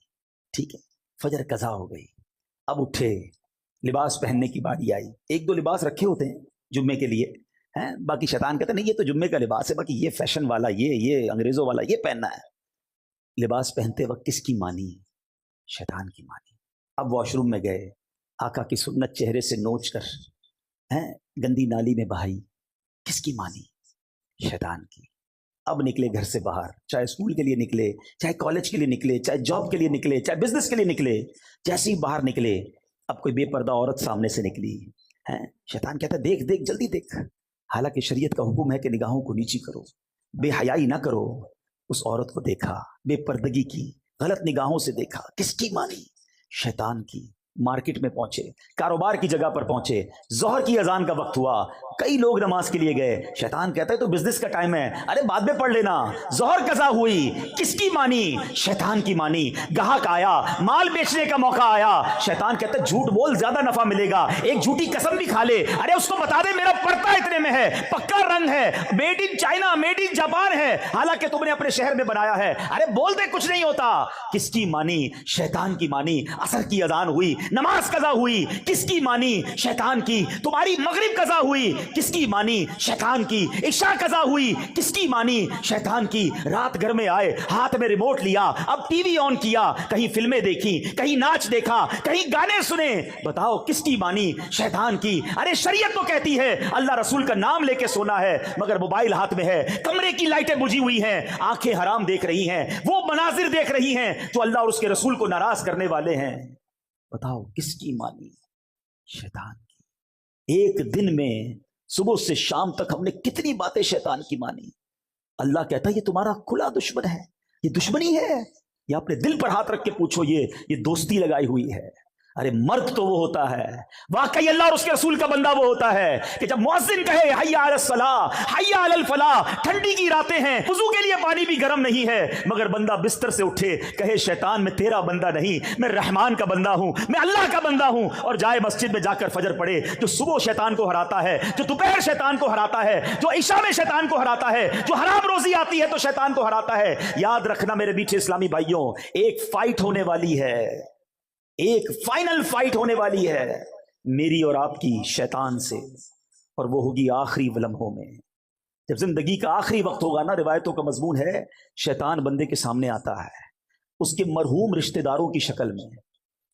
ٹھیک ہے، فجر قضا ہو گئی، اب اٹھے، لباس پہننے کی باری آئی. ایک دو لباس رکھے ہوتے ہیں جمعے کے لیے، باقی شیطان کہتا ہے نہیں یہ تو جمعے کا لباس ہے، باقی یہ فیشن والا، یہ انگریزوں والا یہ پہننا ہے. لباس پہنتے وقت کس کی مانی؟ شیطان کی مانی. اب واش روم میں گئے، آقا کی سنت چہرے سے نوچ کر گندی نالی میں بہائی. کس کی مانی؟ شیطان کی. اب نکلے گھر سے باہر، چاہے اسکول کے لیے نکلے، چاہے کالج کے لیے نکلے، چاہے جاب کے لیے نکلے، چاہے بزنس کے لیے نکلے. جیسے ہی باہر نکلے، اب کوئی بے پردہ عورت سامنے سے نکلی. شیطان کہتا ہے دیکھ دیکھ جلدی دیکھ. حالانکہ شریعت کا حکم ہے کہ نگاہوں کو نیچی کرو، بے حیائی نہ کرو. اس عورت کو دیکھا، بے پردگی کی، غلط نگاہوں سے دیکھا. کس کی مانی؟ شیطان کی. مارکیٹ میں پہنچے، کاروبار کی جگہ پر پہنچے، ظہر کی اذان کا وقت ہوا، کئی لوگ نماز کے لیے گئے. شیطان کہتا ہے تو بزنس کا ٹائم ہے، ارے بعد میں پڑھ لینا. ظہر قضا ہوئی، کس کی مانی؟ شیطان کی مانی. گاہک آیا، مال بیچنے کا موقع آیا. شیطان کہتا ہے جھوٹ بول، زیادہ نفع ملے گا، ایک جھوٹی قسم بھی کھا لے. ارے اس کو بتا دے میرا پڑتا اتنے میں ہے، پکا رنگ ہے، made in China, made in Japan ہے، حالانکہ تم نے اپنے شہر میں بنایا ہے. ارے بول دے کچھ نہیں ہوتا. کس کی مانی؟ شیطان کی مانی. عصر کی اذان ہوئی، نماز قضا ہوئی، کس کی مانی؟ شیطان کی. تمہاری مغرب قضا ہوئی، کس کی مانی؟ شیطان کی. عشاء قضا ہوئی، کس کی مانی؟ شیطان کی. رات گھر میں آئے، ہاتھ میں ریموٹ لیا، اب ٹی وی آن کیا، کہیں فلمیں دیکھی، کہیں ناچ دیکھا، کہیں گانے سنے. بتاؤ کس کی مانی؟ شیطان کی. ارے شریعت تو کہتی ہے اللہ رسول کا نام لے کے سونا ہے، مگر موبائل ہاتھ میں ہے، کمرے کی لائٹیں بجھی ہوئی ہیں، آنکھیں حرام دیکھ رہی ہیں، وہ مناظر دیکھ رہی ہیں جو اللہ اور اس کے رسول کو ناراض کرنے والے ہیں. بتاؤ کس کی مانی؟ شیطان کی. ایک دن میں صبح سے شام تک ہم نے کتنی باتیں شیطان کی مانی. اللہ کہتا ہے یہ تمہارا کھلا دشمن ہے، یہ دشمنی ہے. یہ اپنے دل پر ہاتھ رکھ کے پوچھو، یہ دوستی لگائی ہوئی ہے. ارے مرد تو وہ ہوتا ہے، واقعی اللہ اور اس کے رسول کا بندہ وہ ہوتا ہے کہ جب مؤذن کہے حی علی الصلاۃ حی علی الفلاح، ٹھنڈی کی راتیں ہیں، وضو کے لیے پانی بھی گرم نہیں ہے، مگر بندہ بستر سے اٹھے، کہے شیطان میں تیرا بندہ نہیں، میں رحمان کا بندہ ہوں، میں اللہ کا بندہ ہوں، اور جائے مسجد میں جا کر فجر پڑھے. جو صبح شیطان کو ہراتا ہے، جو دوپہر شیطان کو ہراتا ہے، جو عشاء میں شیطان کو ہراتا ہے، جو حرام روزی آتی ہے تو شیطان کو ہراتا ہے. یاد رکھنا میرے میٹھے اسلامی بھائیوں، ایک فائٹ ہونے والی ہے، ایک فائنل فائٹ ہونے والی ہے میری اور آپ کی شیطان سے، اور وہ ہوگی آخری لمحوں میں، جب زندگی کا آخری وقت ہوگا نا. روایتوں کا مضمون ہے شیطان بندے کے سامنے آتا ہے اس کے مرحوم رشتہ داروں کی شکل میں،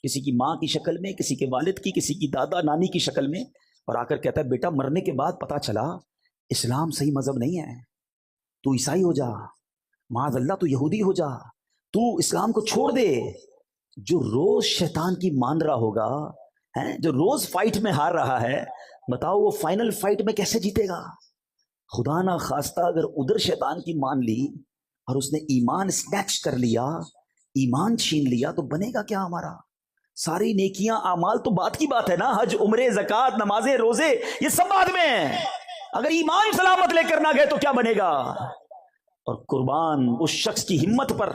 کسی کی ماں کی شکل میں، کسی کے والد کی، کسی کی دادا نانی کی شکل میں، اور آ کر کہتا ہے بیٹا مرنے کے بعد پتا چلا اسلام صحیح مذہب نہیں ہے، تو عیسائی ہو جا، معاذ اللہ تو یہودی ہو جا، تو اسلام کو چھوڑ دے. جو روز شیطان کی مان رہا ہوگا، جو روز فائٹ میں ہار رہا ہے، بتاؤ وہ فائنل فائٹ میں کیسے جیتے گا؟ خدا نہ خواستہ اگر ادھر شیطان کی مان لی اور اس نے ایمان سنیچ کر لیا، ایمان چھین لیا، تو بنے گا کیا ہمارا؟ ساری نیکیاں اعمال تو بات کی بات ہے نا، حج، عمرے، زکوٰۃ، نمازیں، روزے، یہ سب بعد میں ہیں۔ اگر ایمان سلامت لے کر نہ گئے تو کیا بنے گا؟ اور قربان اس شخص کی ہمت پر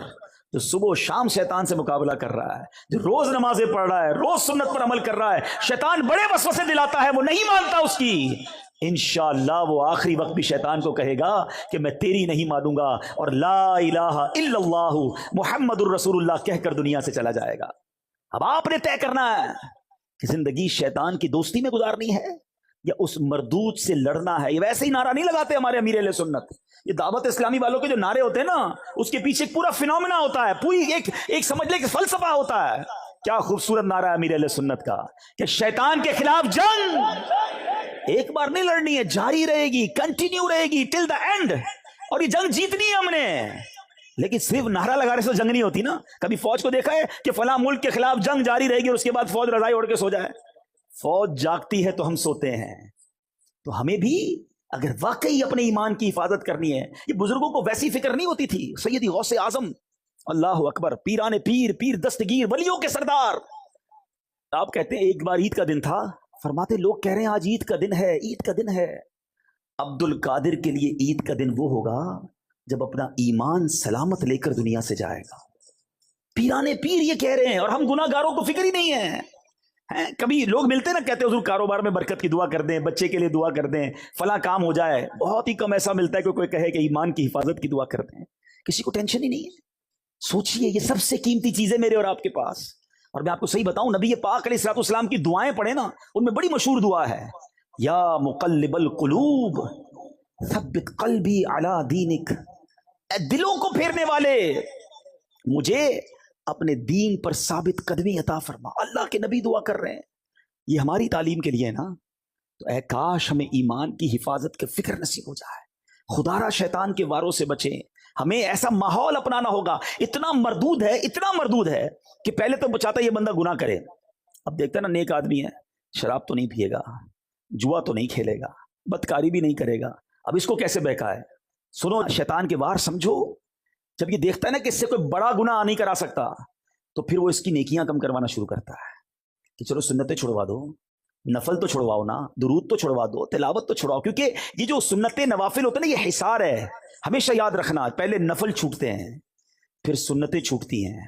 جو صبح و شام شیطان سے مقابلہ کر رہا ہے، جو روز نمازیں پڑھ رہا ہے، روز سنت پر عمل کر رہا ہے، شیطان بڑے وسوسے دلاتا ہے، وہ نہیں مانتا اس کی، انشاءاللہ وہ آخری وقت بھی شیطان کو کہے گا کہ میں تیری نہیں مانوں گا، اور لا الہ الا اللہ محمد الرسول اللہ کہہ کر دنیا سے چلا جائے گا۔ اب آپ نے طے کرنا ہے کہ زندگی شیطان کی دوستی میں گزارنی ہے یا اس مردود سے لڑنا ہے۔ یہ ویسے ہی نعرہ نہیں لگاتے ہمارے امیر اہل سنت، یہ دعوت اسلامی والوں کے جو نعرے ہوتے ہیں نا، اس کے پیچھے ایک پورا فینومینا ہوتا ہے، پوری ایک سمجھ لے کہ فلسفہ ہوتا ہے۔ کیا خوبصورت نعرہ ہے امیر اہل سنت کا کہ شیطان کے خلاف جنگ ایک بار نہیں لڑنی ہے، جاری رہے گی، کنٹینیو رہے گی ٹل دا اینڈ، اور یہ جنگ جیتنی ہے ہم نے۔ لیکن صرف نعرہ لگانے سے جنگ نہیں ہوتی نا۔ کبھی فوج کو دیکھا ہے کہ فلاں ملک کے خلاف جنگ جاری رہے گی اور اس کے بعد فوج رضائی اوڑھ کے سو جائے؟ فوج جاگتی ہے تو ہم سوتے ہیں۔ تو ہمیں بھی اگر واقعی اپنے ایمان کی حفاظت کرنی ہے، یہ بزرگوں کو ویسی فکر نہیں ہوتی تھی۔ سیدی غوث اعظم، اللہ اکبر، پیران پیر، پیر دستگیر، ولیوں کے سردار، آپ کہتے ہیں ایک بار عید کا دن تھا، فرماتے لوگ کہہ رہے ہیں آج عید کا دن ہے، عید کا دن ہے۔ عبد القادر کے لیے عید کا دن وہ ہوگا جب اپنا ایمان سلامت لے کر دنیا سے جائے گا۔ پیرانے پیر یہ کہہ رہے ہیں، اور ہم گناہ گاروں کو فکر ہی نہیں ہے۔ کبھی لوگ ملتے نا، کہتے ہیں حضور کاروبار میں برکت کی دعا کر دیں، بچے کے لیے دعا کر دیں، فلاں کام ہو جائے۔ بہت ہی کم ایسا ملتا ہے کہ کوئی کہے کہ ایمان کی حفاظت کی دعا کر دیں۔ کسی کو ٹینشن ہی نہیں ہے۔ سوچئے یہ سب سے قیمتی چیزیں میرے اور آپ کے پاس، اور میں آپ کو صحیح بتاؤں، نبی پاک علیہ الصلوۃ والسلام کی دعائیں پڑھیں نا، ان میں بڑی مشہور دعا ہے، یا مقلب القلوب ثبت قلبی علی دینک، اے دلوں کو پھیرنے والے مجھے اپنے دین پر ثابت قدمی عطا فرما۔ اللہ کے نبی دعا کر رہے ہیں، یہ ہماری تعلیم کے لیے نا۔ تو اے کاش ہمیں ایمان کی حفاظت کے فکر نصیب ہو جائے، خدا را شیطان کے واروں سے بچیں۔ ہمیں ایسا ماحول اپنانا ہوگا، اتنا مردود ہے، اتنا مردود ہے کہ پہلے تو بچاتا یہ بندہ گناہ کرے، اب دیکھتا نا نیک آدمی ہے، شراب تو نہیں پیے گا، جوا تو نہیں کھیلے گا، بدکاری بھی نہیں کرے گا، اب اس کو کیسے بہکائے؟ سنو، شیطان کے وار سمجھو، جب یہ دیکھتا ہے نا کہ اس سے کوئی بڑا گناہ نہیں کرا سکتا، تو پھر وہ اس کی نیکیاں کم کروانا شروع کرتا ہے کہ چلو سنتیں چھڑوا دو، نفل تو چھڑواؤ نا، درود تو چھڑوا دو، تلاوت تو چھڑواؤ، کیونکہ یہ جو سنتیں نوافل ہوتے ہیں نا، یہ حصار ہے۔ ہمیشہ یاد رکھنا، پہلے نفل چھوٹتے ہیں، پھر سنتیں چھوٹتی ہیں،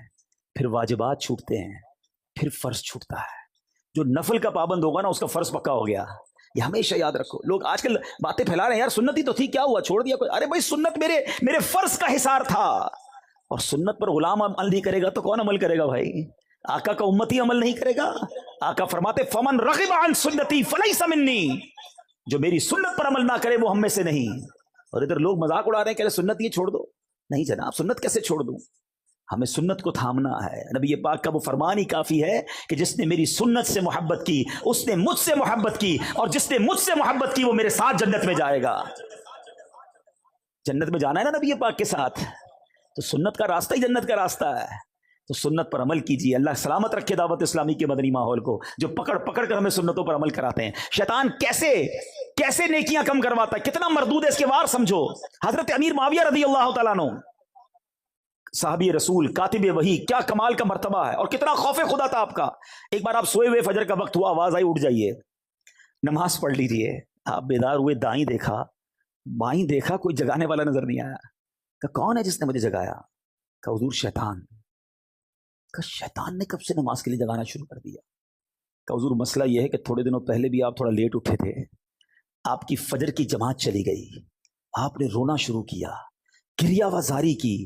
پھر واجبات چھوٹتے ہیں، پھر فرض چھوٹتا ہے۔ جو نفل کا پابند ہوگا نا، اس کا فرض پکا ہو گیا، یہ ہمیشہ یاد رکھو۔ لوگ آج کل باتیں پھیلا رہے ہیں، یار سنت ہی تو تھی، کیا ہوا چھوڑ دیا کوئی؟ ارے بھائی سنت میرے فرض کا حصار تھا، اور سنت پر غلام عمل نہیں کرے گا تو کون عمل کرے گا بھائی؟ آقا کا امتی عمل نہیں کرے گا؟ آقا فرماتے فمن رغب عن سنتی فلیس منی، جو میری سنت پر عمل نہ کرے وہ ہم میں سے نہیں۔ اور ادھر لوگ مذاق اڑا رہے ہیں کہ سنت یہ چھوڑ دو، نہیں جناب، سنت کیسے چھوڑ دوں؟ ہمیں سنت کو تھامنا ہے۔ نبی پاک کا وہ فرمان ہی کافی ہے کہ جس نے میری سنت سے محبت کی اس نے مجھ سے محبت کی، اور جس نے مجھ سے محبت کی وہ میرے ساتھ جنت میں جائے گا۔ جنت میں جانا ہے نا نبی پاک کے ساتھ، تو سنت کا راستہ ہی جنت کا راستہ ہے۔ تو سنت پر عمل کیجیے۔ اللہ سلامت رکھے دعوت اسلامی کے مدنی ماحول کو، جو پکڑ پکڑ کر ہمیں سنتوں پر عمل کراتے ہیں۔ شیطان کیسے نیکیاں کم کرواتا ہے، کتنا مردود ہے، اس کے وار سمجھو۔ حضرت امیر معاویہ رضی اللہ تعالیٰ عنہ، صحابی رسول، کاتب وحی، کیا کمال کا مرتبہ ہے، اور کتنا خوف خدا تھا آپ کا۔ ایک بار آپ سوئے ہوئے، فجر کا وقت ہوا، آواز آئی اٹھ جائیے، نماز پڑھ لیجیے۔ آپ بیدار ہوئے، دائیں دیکھا، بائیں دیکھا، کوئی جگانے والا نظر نہیں آیا۔ کہ کون ہے جس نے مجھے جگایا؟ کہ حضور شیطان۔ کہ شیطان نے کب سے نماز کے لیے جگانا شروع کر دیا؟ کہ حضور مسئلہ یہ ہے کہ تھوڑے دنوں پہلے بھی آپ تھوڑا لیٹ اٹھے تھے، آپ کی فجر کی جماعت چلی گئی، آپ نے رونا شروع کیا، کریا وزاری کی۔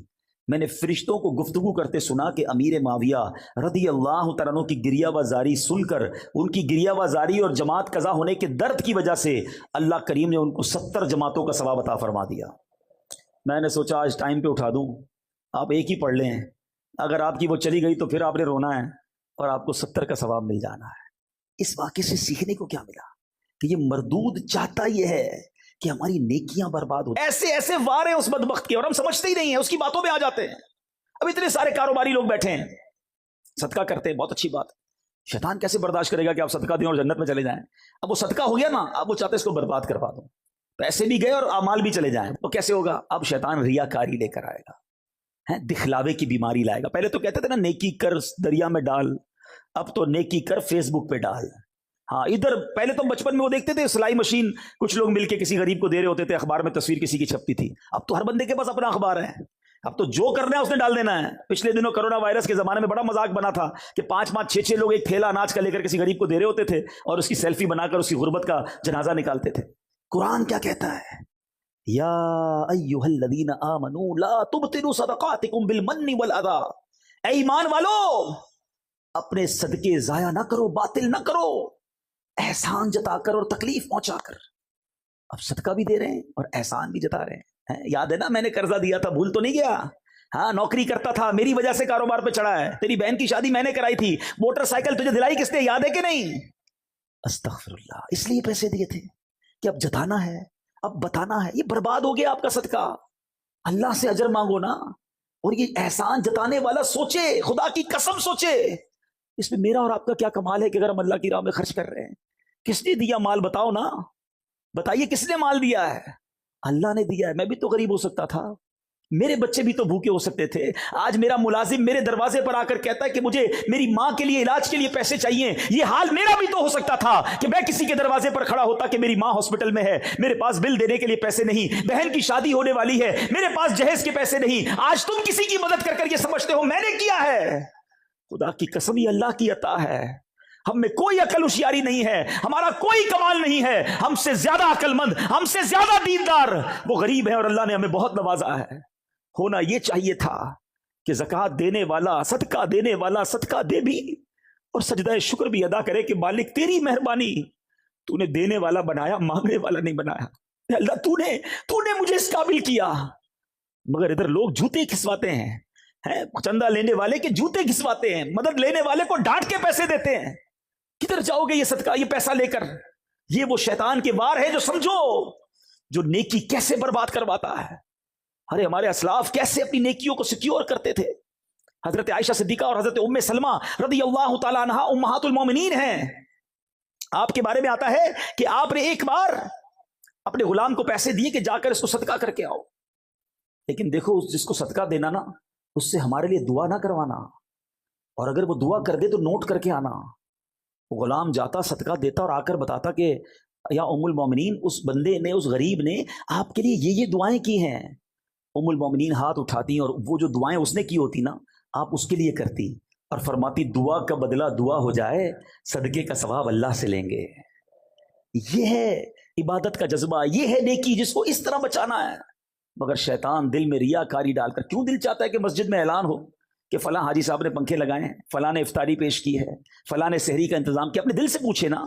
میں نے فرشتوں کو گفتگو کرتے سنا کہ امیر معاویہ رضی اللہ تعالیٰ عنہ کی گریہ وزاری سن کر، ان کی گریہ وزاری اور جماعت قضا ہونے کے درد کی وجہ سے اللہ کریم نے ان کو 70 جماعتوں کا ثواب عطا فرما دیا۔ میں نے سوچا آج ٹائم پہ اٹھا دوں، آپ ایک ہی پڑھ لیں، اگر آپ کی وہ چلی گئی تو پھر آپ نے رونا ہے اور آپ کو 70 کا ثواب مل جانا ہے۔ اس واقعے سے سیکھنے کو کیا ملا؟ کہ یہ مردود چاہتا یہ ہے کہ ہماری نیکیاں برباد ہو۔ ایسے وار ہیں اس بدبخت کے، اور ہم سمجھتے ہی نہیں ہیں، اس کی باتوں میں آ جاتے ہیں۔ اب اتنے سارے کاروباری لوگ بیٹھے ہیں، صدقہ کرتے ہیں، بہت اچھی بات ہے، شیطان کیسے برداشت کرے گا کہ آپ صدقہ دیں اور جنت میں چلے جائیں؟ اب وہ صدقہ ہو گیا نا، اب وہ چاہتے اس کو برباد کروا دو، پیسے بھی گئے اور اعمال بھی چلے جائیں، تو کیسے ہوگا؟ اب شیطان ریاکاری لے کر آئے گا، دکھلاوے کی بیماری لائے گا۔ پہلے تو کہتے تھے نا نیکی کر دریا میں ڈال، اب تو نیکی کر فیس بک پہ ڈال۔ ہاں ادھر پہلے تو بچپن میں وہ دیکھتے تھے سلائی مشین کچھ لوگ مل کے کسی غریب کو دے رہے ہوتے تھے، اخبار میں تصویر کسی کی چھپتی تھی، اب تو ہر بندے کے پاس اپنا اخبار ہے، اب تو جو کرنا ہے اس نے ڈال دینا ہے۔ پچھلے دنوں کرونا وائرس کے زمانے میں بڑا مذاق بنا تھا کہ 5-5 6 لوگ ایک تھیلا اناج کا لے کر کسی غریب کو دے رہے ہوتے تھے اور اس کی سیلفی بنا کر اس کی غربت کا جنازہ نکالتے تھے۔ قرآن کیا کہتا ہے؟ یا ایھا الذین آمنوا لا تبطلوا صدقاتکم بالمن والاذی، اے ایمان والو اپنے صدقے ضائع نہ کرو، باطل نہ کرو، احسان جتا کر اور تکلیف پہنچا کر۔ اب صدقہ بھی دے رہے ہیں اور احسان بھی جتا رہے ہیں۔ یاد ہے نا میں نے قرضہ دیا تھا، بھول تو نہیں گیا؟ ہاں نوکری کرتا تھا، میری وجہ سے کاروبار پہ چڑھا ہے، تیری بہن کی شادی میں نے کرائی تھی، موٹر سائیکل تجھے دلائی کس نے، یاد ہے کہ نہیں؟ استغفر اللہ، اس لیے پیسے دیے تھے کہ اب جتانا ہے، اب بتانا ہے، یہ برباد ہو گیا آپ کا صدقہ۔ اللہ سے اجر مانگو نا، اور یہ احسان جتانے والا سوچے، خدا کی قسم سوچے اس میں میرا اور آپ کا کیا کمال ہے کہ اگر ہم اللہ کی راہ میں خرچ کر رہے ہیں۔ کس نے دیا مال؟ بتاؤ نا، بتائیے کس نے مال دیا ہے؟ اللہ نے دیا ہے۔ میں بھی تو غریب ہو سکتا تھا، میرے بچے بھی تو بھوکے ہو سکتے تھے۔ آج میرا ملازم میرے دروازے پر آ کر کہتا ہے کہ مجھے میری ماں کے لیے علاج کے لیے پیسے چاہیے، یہ حال میرا بھی تو ہو سکتا تھا کہ میں کسی کے دروازے پر کھڑا ہوتا کہ میری ماں ہاسپٹل میں ہے، میرے پاس بل دینے کے لیے پیسے نہیں، بہن کی شادی ہونے والی ہے، میرے پاس جہیز کے پیسے نہیں۔ آج تم کسی کی مدد کر کر یہ سمجھتے ہو میں نے کیا ہے؟ خدا کی قسم یہ اللہ کی عطا ہے، ہم میں کوئی عقل ہوشیاری نہیں ہے، ہمارا کوئی کمال نہیں ہے، ہم سے زیادہ عقل مند، ہم سے زیادہ دیندار وہ غریب ہیں، اور اللہ نے ہمیں بہت نوازا ہے۔ ہونا یہ چاہیے تھا کہ زکوٰۃ دینے والا، صدقہ دینے والا صدقہ دے بھی اور سجدہ شکر بھی ادا کرے کہ مالک تیری مہربانی، تو نے دینے والا بنایا، مانگنے والا نہیں بنایا۔ اے اللہ تو نے مجھے اس قابل کیا۔ مگر ادھر لوگ جوتے کھسواتے ہیں، چندہ لینے والے کے جوتے گھسواتے ہیں، مدد لینے والے کو ڈانٹ کے پیسے دیتے ہیں۔ کدھر جاؤ گے یہ صدقہ، یہ پیسہ لے کر؟ یہ وہ شیطان کے وار ہے جو سمجھو، جو نیکی کیسے برباد کرواتا ہے۔ ارے ہمارے اسلاف کیسے اپنی نیکیوں کو سیکیور کرتے تھے۔ حضرت عائشہ صدیقہ اور حضرت ام سلمہ رضی اللہ تعالیٰ عنہا امہات المومنین ہیں۔ آپ کے بارے میں آتا ہے کہ آپ نے ایک بار اپنے غلام کو پیسے دیے کہ جا کر اس کو صدقہ کر کے آؤ، لیکن دیکھو جس کو صدقہ دینا نا اس سے ہمارے لیے دعا نہ کروانا، اور اگر وہ دعا کر دے تو نوٹ کر کے آنا۔ غلام جاتا صدقہ دیتا اور آ کر بتاتا کہ یا ام المومنین اس بندے نے، اس غریب نے آپ کے لیے یہ دعائیں کی ہیں۔ ام المومنین ہاتھ اٹھاتی اور وہ جو دعائیں اس نے کی ہوتی نا آپ اس کے لیے کرتی اور فرماتی دعا کا بدلہ دعا ہو جائے، صدقے کا ثواب اللہ سے لیں گے۔ یہ ہے عبادت کا جذبہ، یہ ہے نیکی جس کو اس طرح بچانا ہے۔ مگر شیطان دل میں ریاکاری ڈال کر، کیوں دل چاہتا ہے کہ مسجد میں اعلان ہو کہ فلاں حاجی صاحب نے پنکھے لگائے ہیں، فلاں نے افطاری پیش کی ہے، فلاں نے سحری کا انتظام کیا؟ اپنے دل سے پوچھے نا،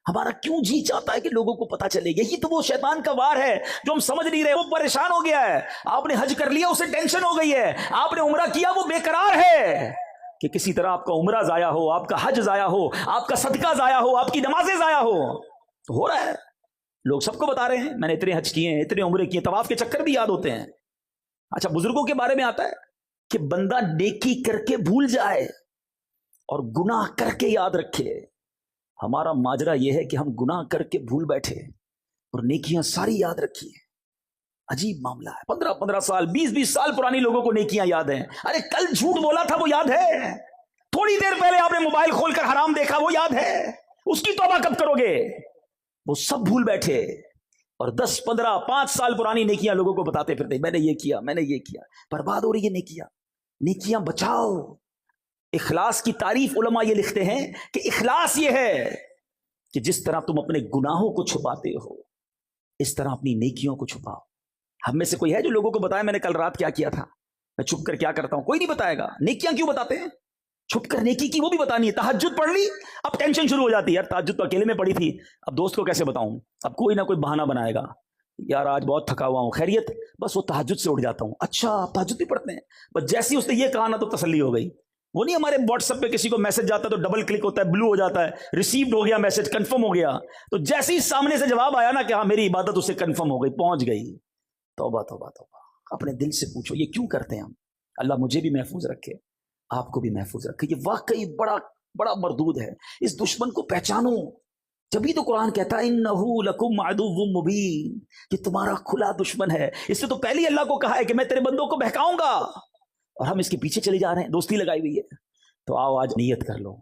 ہمارا کیوں جی چاہتا ہے کہ لوگوں کو پتا چلے؟ یہی تو وہ شیطان کا وار ہے جو ہم سمجھ نہیں رہے۔ وہ پریشان ہو گیا ہے، آپ نے حج کر لیا اسے ٹینشن ہو گئی ہے، آپ نے عمرہ کیا وہ بے قرار ہے کہ کسی طرح آپ کا عمرہ ضائع ہو، آپ کا حج ضائع ہو، آپ کا صدقہ ضائع ہو، آپ کی نمازیں ضائع ہو۔ تو ہو رہا ہے، لوگ سب کو بتا رہے ہیں میں نے اتنے حج کیے ہیں، اتنے عمرے کیے، طواف کے چکر بھی یاد ہوتے ہیں۔ اچھا بزرگوں کے بارے میں آتا ہے کہ بندہ نیکی کر کے بھول جائے اور گناہ کر کے یاد رکھے۔ ہمارا ماجرا یہ ہے کہ ہم گناہ کر کے بھول بیٹھے اور نیکیاں ساری یاد رکھی ہیں۔ عجیب معاملہ ہے، 15 سال 20 سال پرانی لوگوں کو نیکیاں یاد ہیں۔ ارے کل جھوٹ بولا تھا وہ یاد ہے، تھوڑی دیر پہلے آپ نے موبائل کھول کر حرام دیکھا وہ یاد ہے، اس کی توبہ کب کرو گے؟ وہ سب بھول بیٹھے اور 10 15 5 سال پرانی نیکیاں لوگوں کو بتاتے پھرتے، میں نے یہ کیا، میں نے یہ کیا۔ برباد ہو رہی ہے نیکیاں بچاؤ۔ اخلاص کی تعریف علماء یہ لکھتے ہیں کہ اخلاص یہ ہے کہ جس طرح تم اپنے گناہوں کو چھپاتے ہو اس طرح اپنی نیکیوں کو چھپاؤ۔ ہم میں سے کوئی ہے جو لوگوں کو بتائے میں نے کل رات کیا کیا تھا، میں چھپ کر کیا کرتا ہوں؟ کوئی نہیں بتائے گا۔ نیکیاں کیوں بتاتے ہیں؟ چھپ کر نیکی کی وہ بھی بتانی ہے۔ تہجد پڑھ لی، اب ٹینشن شروع ہو جاتی ہے، یار تہجد تو اکیلے میں پڑھی تھی، اب دوست کو کیسے بتاؤں؟ اب کوئی نہ کوئی بہانہ بنائے گا، یار آج بہت تھکا ہوا ہوں، خیریت؟ بس وہ تہجد سے اٹھ جاتا ہوں۔ اچھا آپ تہجد بھی پڑھتے ہیں؟ بس جیسی اس نے یہ کہا نا تو تسلی ہو گئی۔ وہ نہیں ہمارے واٹس ایپ پہ کسی کو میسج جاتا ہے تو ڈبل کلک ہوتا ہے، بلو ہو جاتا ہے، ریسیوڈ ہو گیا میسج، کنفرم ہو گیا، تو جیسے ہی سامنے سے جواب آیا نا کہ ہاں میری عبادت اسے کنفرم ہو گئی، پہنچ گئی۔ توبہ توبہ توبہ، اپنے دل سے پوچھو یہ کیوں کرتے ہیں ہم؟ اللہ مجھے بھی محفوظ رکھے، آپ کو بھی محفوظ رکھے. یہ واقعی بڑا بڑا مردود ہے. اس دشمن کو پہچانو. جبھی تو قرآن کہتا ہے انہو لکم عدو مبین، کہ تمہارا کھلا دشمن ہے. اس سے تو پہلے ہی اللہ کو کہا ہے کہ میں تیرے بندوں کو بہکاؤں گا، اور ہم اس کے پیچھے چلے جا رہے ہیں، دوستی لگائی ہوئی ہے. تو آؤ آج نیت کر لو،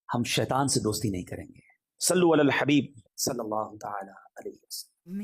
ہم شیطان سے دوستی نہیں کریں گے. صلو علی الحبیب صلی اللہ تعالی علیہ وسلم.